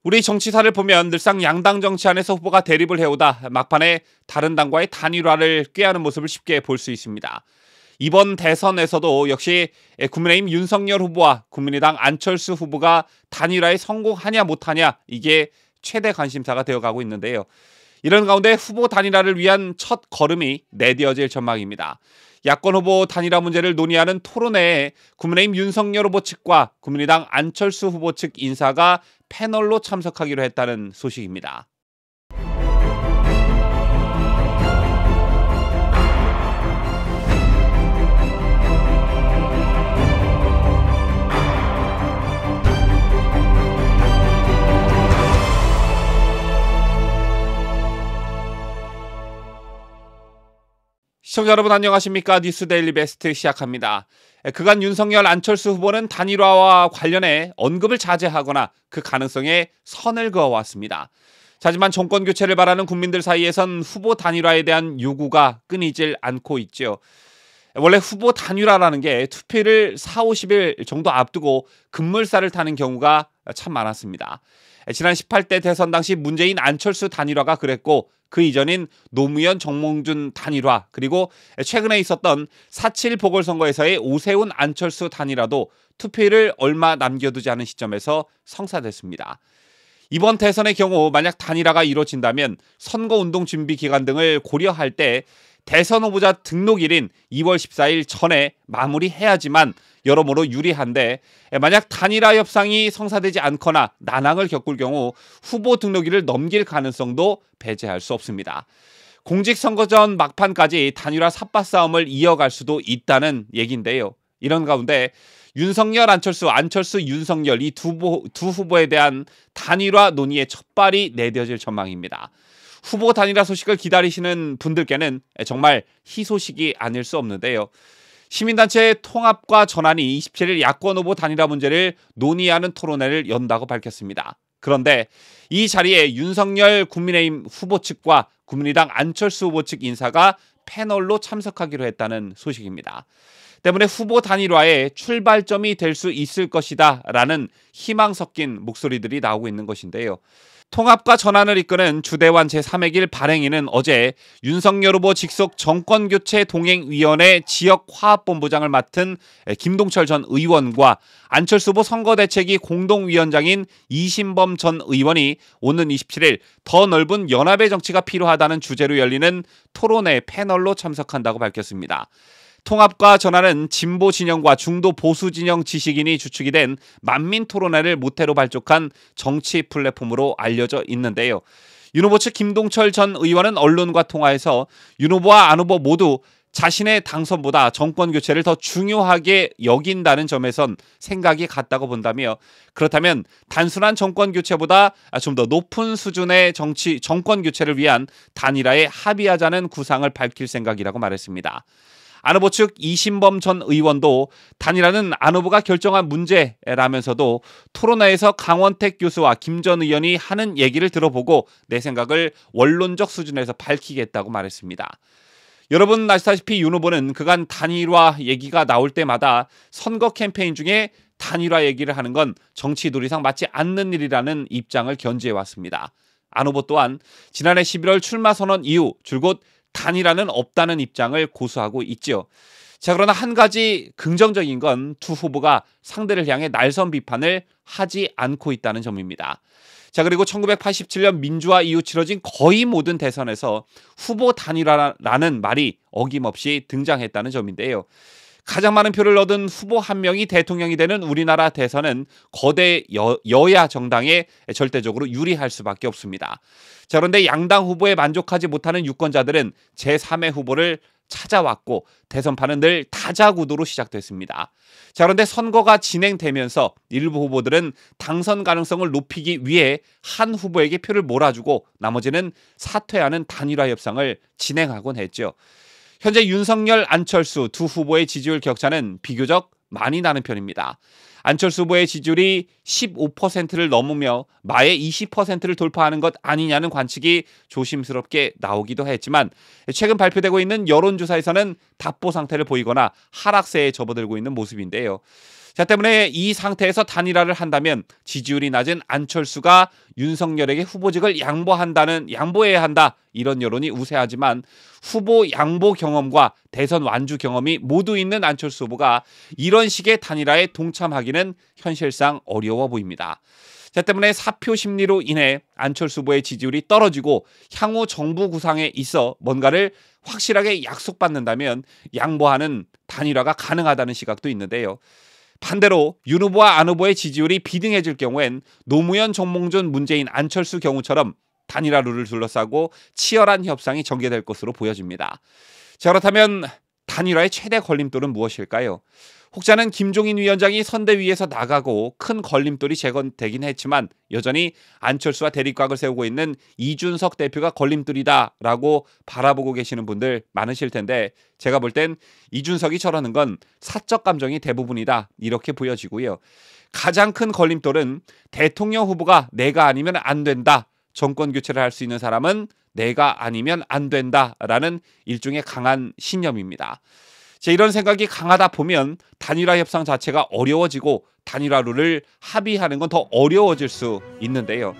우리 정치사를 보면 늘상 양당 정치 안에서 후보가 대립을 해오다 막판에 다른 당과의 단일화를 꾀하는 모습을 쉽게 볼 수 있습니다. 이번 대선에서도 역시 국민의힘 윤석열 후보와 국민의당 안철수 후보가 단일화에 성공하냐 못하냐, 이게 최대 관심사가 되어가고 있는데요. 이런 가운데 후보 단일화를 위한 첫 걸음이 내디어질 전망입니다. 야권 후보 단일화 문제를 논의하는 토론회에 국민의힘 윤석열 후보 측과 국민의당 안철수 후보 측 인사가 패널로 참석하기로 했다는 소식입니다. 시청자 여러분 안녕하십니까? 뉴스데일리 베스트 시작합니다. 그간 윤석열 안철수 후보는 단일화와 관련해 언급을 자제하거나 그 가능성에 선을 그어왔습니다. 하지만 정권 교체를 바라는 국민들 사이에선 후보 단일화에 대한 요구가 끊이질 않고 있죠. 원래 후보 단일화라는 게 투표를 40-50일 정도 앞두고 급물살을 타는 경우가 참 많았습니다. 지난 18대 대선 당시 문재인 안철수 단일화가 그랬고, 그 이전인 노무현 정몽준 단일화, 그리고 최근에 있었던 4.7 보궐선거에서의 오세훈 안철수 단일화도 투표일을 얼마 남겨두지 않은 시점에서 성사됐습니다. 이번 대선의 경우 만약 단일화가 이루어진다면 선거운동 준비 기간 등을 고려할 때 대선 후보자 등록일인 2월 14일 전에 마무리해야지만 여러모로 유리한데, 만약 단일화 협상이 성사되지 않거나 난항을 겪을 경우 후보 등록일을 넘길 가능성도 배제할 수 없습니다. 공직선거 전 막판까지 단일화 삿바 싸움을 이어갈 수도 있다는 얘기인데요. 이런 가운데 윤석열, 안철수, 윤석열 이 두 후보에 대한 단일화 논의의 첫발이 내뎌질 전망입니다. 후보 단일화 소식을 기다리시는 분들께는 정말 희소식이 아닐 수 없는데요. 시민단체 통합과 전환이 27일 야권 후보 단일화 문제를 논의하는 토론회를 연다고 밝혔습니다. 그런데 이 자리에 윤석열 국민의힘 후보 측과 국민의당 안철수 후보 측 인사가 패널로 참석하기로 했다는 소식입니다. 때문에 후보 단일화의 출발점이 될 수 있을 것이다 라는 희망 섞인 목소리들이 나오고 있는 것인데요. 통합과 전환을 이끄는 주대환 제3회길 발행인은 어제 윤석열 후보 직속 정권교체 동행위원회 지역화합본부장을 맡은 김동철 전 의원과 안철수 후보 선거대책위 공동위원장인 이신범 전 의원이 오는 27일 더 넓은 연합의 정치가 필요하다는 주제로 열리는 토론회 패널로 참석한다고 밝혔습니다. 통합과 전환은 진보 진영과 중도 보수 진영 지식인이 주축이 된 만민 토론회를 모태로 발족한 정치 플랫폼으로 알려져 있는데요. 윤 후보 측 김동철 전 의원은 언론과 통화에서 윤 후보와 안 후보 모두 자신의 당선보다 정권 교체를 더 중요하게 여긴다는 점에선 생각이 같다고 본다며, 그렇다면 단순한 정권 교체보다 좀 더 높은 수준의 정권 교체를 위한 단일화에 합의하자는 구상을 밝힐 생각이라고 말했습니다. 안 후보 측 이신범 전 의원도 단일화는 안 후보가 결정한 문제라면서도 토론회에서 강원택 교수와 김 전 의원이 하는 얘기를 들어보고 내 생각을 원론적 수준에서 밝히겠다고 말했습니다. 여러분 아시다시피 윤 후보는 그간 단일화 얘기가 나올 때마다 선거 캠페인 중에 단일화 얘기를 하는 건 정치 논리상 맞지 않는 일이라는 입장을 견지해왔습니다. 안 후보 또한 지난해 11월 출마 선언 이후 줄곧 단일화는 없다는 입장을 고수하고 있죠. 자, 그러나 한 가지 긍정적인 건 두 후보가 상대를 향해 날선 비판을 하지 않고 있다는 점입니다. 자, 그리고 1987년 민주화 이후 치러진 거의 모든 대선에서 후보 단일화라는 말이 어김없이 등장했다는 점인데요. 가장 많은 표를 얻은 후보 한 명이 대통령이 되는 우리나라 대선은 거대 여야 정당에 절대적으로 유리할 수밖에 없습니다. 자, 그런데 양당 후보에 만족하지 못하는 유권자들은 제3의 후보를 찾아왔고 대선판은 늘 다자구도로 시작됐습니다. 자, 그런데 선거가 진행되면서 일부 후보들은 당선 가능성을 높이기 위해 한 후보에게 표를 몰아주고 나머지는 사퇴하는 단일화 협상을 진행하곤 했죠. 현재 윤석열, 안철수 두 후보의 지지율 격차는 비교적 많이 나는 편입니다. 안철수 후보의 지지율이 15%를 넘으며 마의 20%를 돌파하는 것 아니냐는 관측이 조심스럽게 나오기도 했지만, 최근 발표되고 있는 여론조사에서는 답보 상태를 보이거나 하락세에 접어들고 있는 모습인데요. 자, 때문에 이 상태에서 단일화를 한다면 지지율이 낮은 안철수가 윤석열에게 후보직을 양보해야 한다. 이런 여론이 우세하지만 후보 양보 경험과 대선 완주 경험이 모두 있는 안철수 후보가 이런 식의 단일화에 동참하기는 현실상 어려워 보입니다. 자, 때문에 사표 심리로 인해 안철수 후보의 지지율이 떨어지고 향후 정부 구상에 있어 뭔가를 확실하게 약속받는다면 양보하는 단일화가 가능하다는 시각도 있는데요. 반대로 윤 후보와 안 후보의 지지율이 비등해질 경우엔 노무현, 정몽준, 문재인, 안철수 경우처럼 단일화 룰을 둘러싸고 치열한 협상이 전개될 것으로 보여집니다. 자, 그렇다면 단일화의 최대 걸림돌은 무엇일까요? 혹자는 김종인 위원장이 선대위에서 나가고 큰 걸림돌이 제거되긴 했지만 여전히 안철수와 대립각을 세우고 있는 이준석 대표가 걸림돌이다라고 바라보고 계시는 분들 많으실 텐데 제가 볼 땐 이준석이 저러는 건 사적 감정이 대부분이다 이렇게 보여지고요. 가장 큰 걸림돌은 대통령 후보가 내가 아니면 안 된다. 정권 교체를 할 수 있는 사람은 내가 아니면 안 된다라는 일종의 강한 신념입니다. 이런 생각이 강하다 보면 단일화 협상 자체가 어려워지고 단일화 룰을 합의하는 건 더 어려워질 수 있는데요.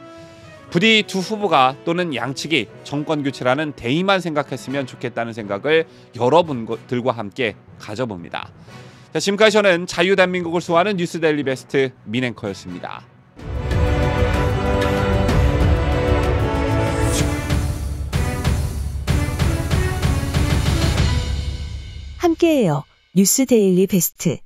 부디 두 후보가 또는 양측이 정권 교체라는 대의만 생각했으면 좋겠다는 생각을 여러분들과 함께 가져봅니다. 자, 지금까지 저는 자유대한민국을 수호하는 뉴스데일리 베스트 민앵커였습니다. 함께해요. 뉴스 데일리 베스트.